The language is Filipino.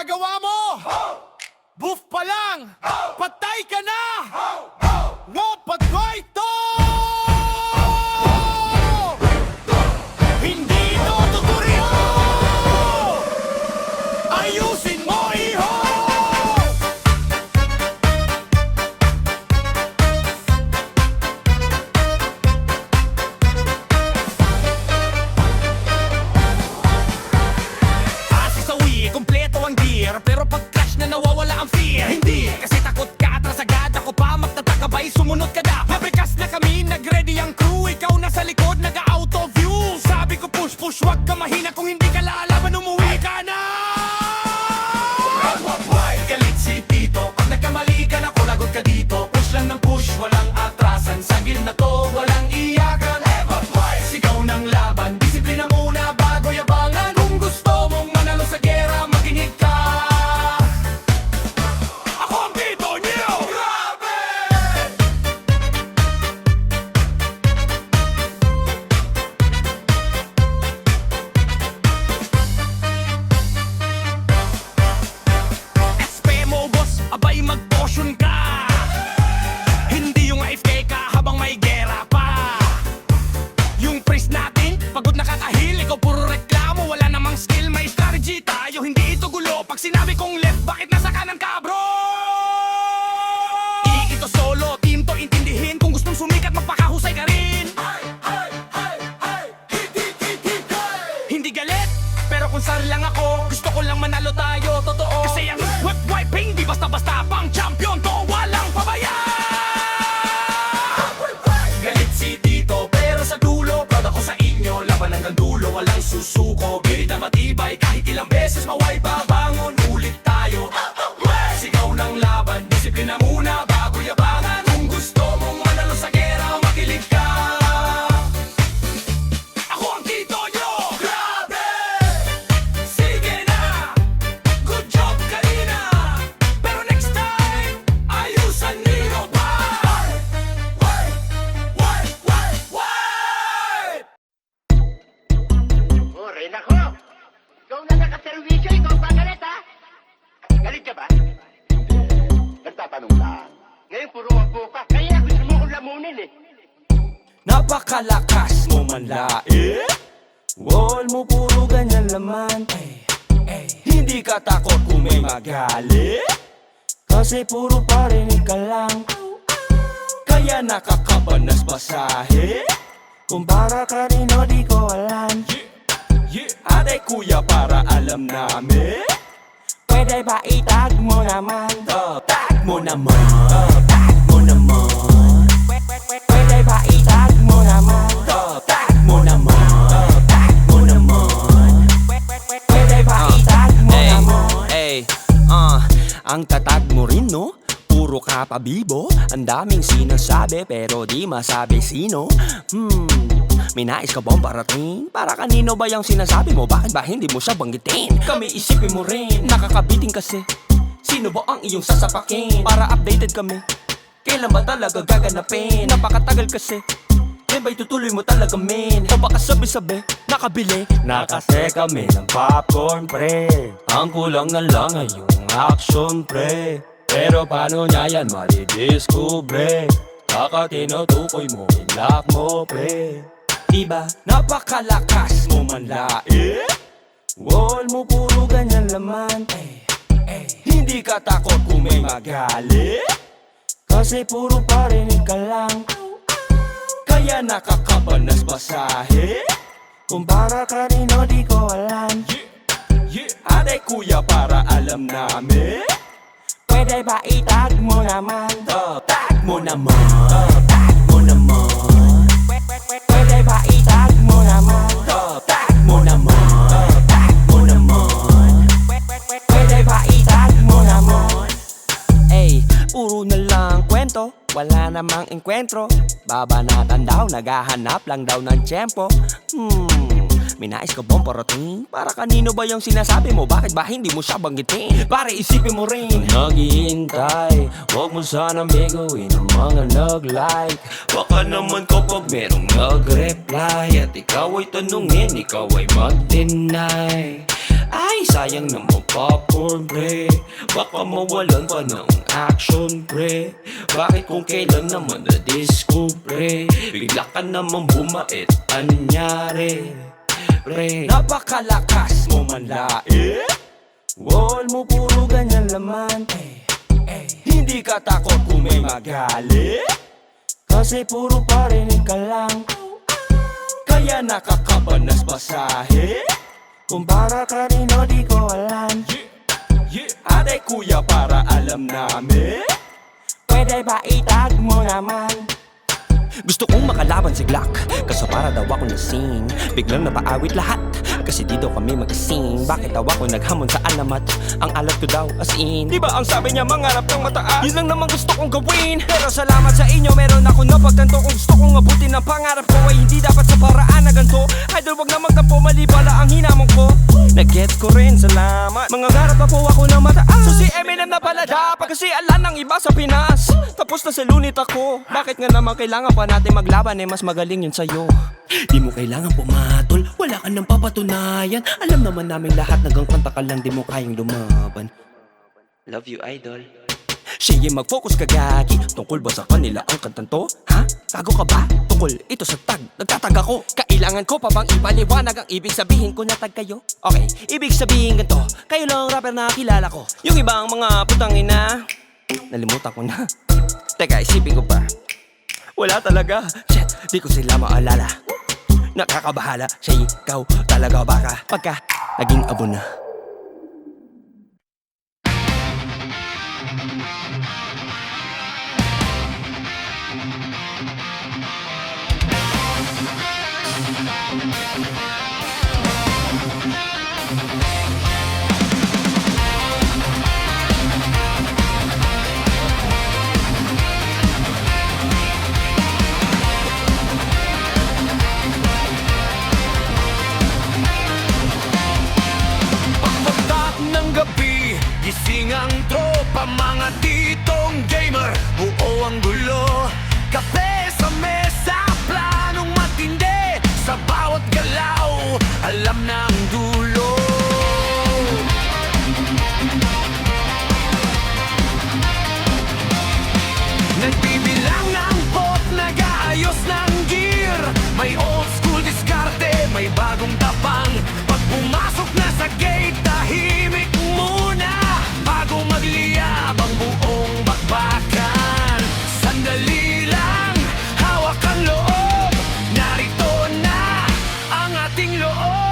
ginagawa mo? Buff pa lang, patay ka na! Wapat ko ito! Hindi ito tuturyo! Ayusin mo, iho! Asasawi, kompleto ang gear, pero pag crash na nawawala ang fear. Hindi, kasi takot ka, atras agad. Ako pa magtatakabay, sumunod ka dapat. Nabrikas na kami, nag-ready ang crew. Ikaw nasa likod, nag-out of view. Sabi ko push, push, wag ka mahina. Kung hindi ka lalaban, umuwi ka na. Galit si Tito, pag nagkamali ka na, kulagot ka dito. Push lang ng push, walang atrasan. Sa na to, walang iyakan. Sigaw ng laban, disiplina muna bago yabangan. Kung gusto mong manalo sa gera, makinig ka. Ako ang Tito niyo! Grabe! SP mo, boss, abay mag-potion ka. Hindi yung AFK ka habang may gera pa. Yung priest natin, pagod nakakahil. Ikaw puro reklamo, wala namang skill. May strategy tayo, hindi ito gulo. Pag sinabi kong left, bakit nasa kanan ka, bro? Di ito solo, team to intindihin. Kung gustong sumikat, magpakahusay ka rin. Hindi galit, pero kung sari lang ako, gusto ko lang manalo tayo, totoo. Kasi ang web wiping, di basta-basta pang champion to, walang pabaya. Galit si Tito, pero sa dulo, proud ako sa inyo. Laban hanggang dulo, walang susuko. Birit na matibay, kahit ilang beses maway babangon. Ulit tayo, sigaw ng laban. Disiplina muna bago yabangan. Kung gusto mong manalo sa gera, makilig ka. Ako ang Tito nyo! Grabe! Sige na! Good job kanina! Pero next time, ayusan niyo pa! Oh, Reyna ko! Ikaw na nakaservisyo, ikaw pa galit, ha? Galit ka ba? Nagtatanong lang. Ngayon puro ako ka. Kaya gusto mo kong lamunin, eh. Napakalakas mo manlait. Wall mo puro ganyan laman. Hindi ka takot kung may magalit, kasi puro parinig ka lang. Kaya nakakabanas basahe. Kung para kanino di ko alam. Ate kuya para alam namin. Pwede ba itag mo naman? Tag mo naman. Tag mo naman. Pwede ba itag mo naman? Tag mo naman. Tag mo naman. Pwede ba itag mo naman? Ang tatag mo rin, no? Puro ka pabibo. Ang daming sinasabi pero di masabi sino. May nais ka bang parating? Para kanino ba yung sinasabi mo? Bakit ba hindi mo siya banggitin? Kami isipin mo rin, nakakabiting kasi. Sino ba ang iyong sasapakin? Para updated kami, kailan ba talaga gaganapin? Napakatagal kasi, kaya ba'y tutuloy mo talaga men? O baka sabi-sabi, nakabili? Nakase kami ng popcorn pre. Ang kulang na lang ay yung action pre. Pero paano niya yan madidiskubre? Baka tinutukoy mo, inlock mo pre. Diba? Napakalakas mo manlait. Wall mo puro ganyan laman. Hindi ka takot kung may magalit, kasi puro parinig ka lang. Kaya nakakabanas basahe. Kung para kanino di ko alam. Ate kuya para alam namin. Pwede ba itag mo naman? Tag mo naman. Tag mo naman. Pwede ba itag mo naman? Tag mo naman. Tag mo naman. Pwede ba itag mo naman? Puro na lang kwento, wala namang enkwentro. Babanatan daw, naghahanap lang daw ng tiyempo. May nais ka bang parating? Para kanino ba yung sinasabi mo? Bakit ba hindi mo siya banggitin? Pare isipin mo rin. Naghihintay, huwag mo sanang biguin ang mga nag-like. Baka naman kapag merong nag-reply at ikaw ay tanungin, ikaw ay mag-deny. Ay, sayang naman popcorn, pre. Baka mawalan pa ng action, pre. Bakit kung kailan naman na-disco, pre? Bigla ka naman bumait, anyari, pre? Napakalakas mo manlait. Wall mo puro ganyan laman, hindi ka takot kung may magalit. Kasi puro parinig ka lang, kaya nakakabanas pasahe. Kung para kanino di ko alam, ate kuya para alam namin. Pwede ba itag mo naman? Gusto kong makalaban si Glock, kaso para daw ako nasing. Biglang napaawit lahat, kasi di daw kami mag-sing. Bakit daw ako naghamon sa alamat? Ang alat ko daw as in. Diba ang sabi niya mangarap ng mataas? Yun lang naman gusto kong gawin. Pero salamat sa inyo, meron ako napagtanto. Kung gusto kong abutin ang pangarap ko ay hindi dapat sa paraan na ganito. Idol wag na magtampo, mali pala ang hinamon ko. Nag-get ko rin, salamat. Mangangarap pa po ako ng mataas. So si Eminem na pala dapat, kasi alam ng iba sa Pinas. Tapos na sa lunit ako. Bakit nga naman kailangan pa natin maglaban, eh mas magaling yun sa'yo. Di mo kailangan pumatol, wala ka nang papatunayan. Alam naman namin lahat, nagangkanta ka lang, di mo kayang lumaban. Love you, idol. Sige, mag-focus ka gagi. Tungkol ba sa kanila ang kantang to? Ha? Tago ka ba? Tungkol ito sa tag, nagtatag ako. Kailangan ko pa bang ipaliwanag ang ibig sabihin ko na tag kayo? Okay, ibig sabihin ganito, kayo lang rapper na kilala ko. Yung ibang mga putang ina, nalimutan ko na. Teka, isipin ko pa. Wala talaga, shit, di ko sila maalala. Nakakabahala, siya ikaw talaga baka pagka naging abo na. Pagpatak ng gabi, gising ang tropa, mga titong gamer, buo ang gulo. Kape sa mesa, planong matindi, sa bawat galaw, alam na ang dulo. Nagbibilang ng pot, nag-aayos ng gear, may old school diskarte, may bagong tapang. Pag pumasok na sa gate, tahimik muna bago magliyab ang buong bakbakan. Sandali lang, hawak ang loob, narito na ang ating loob.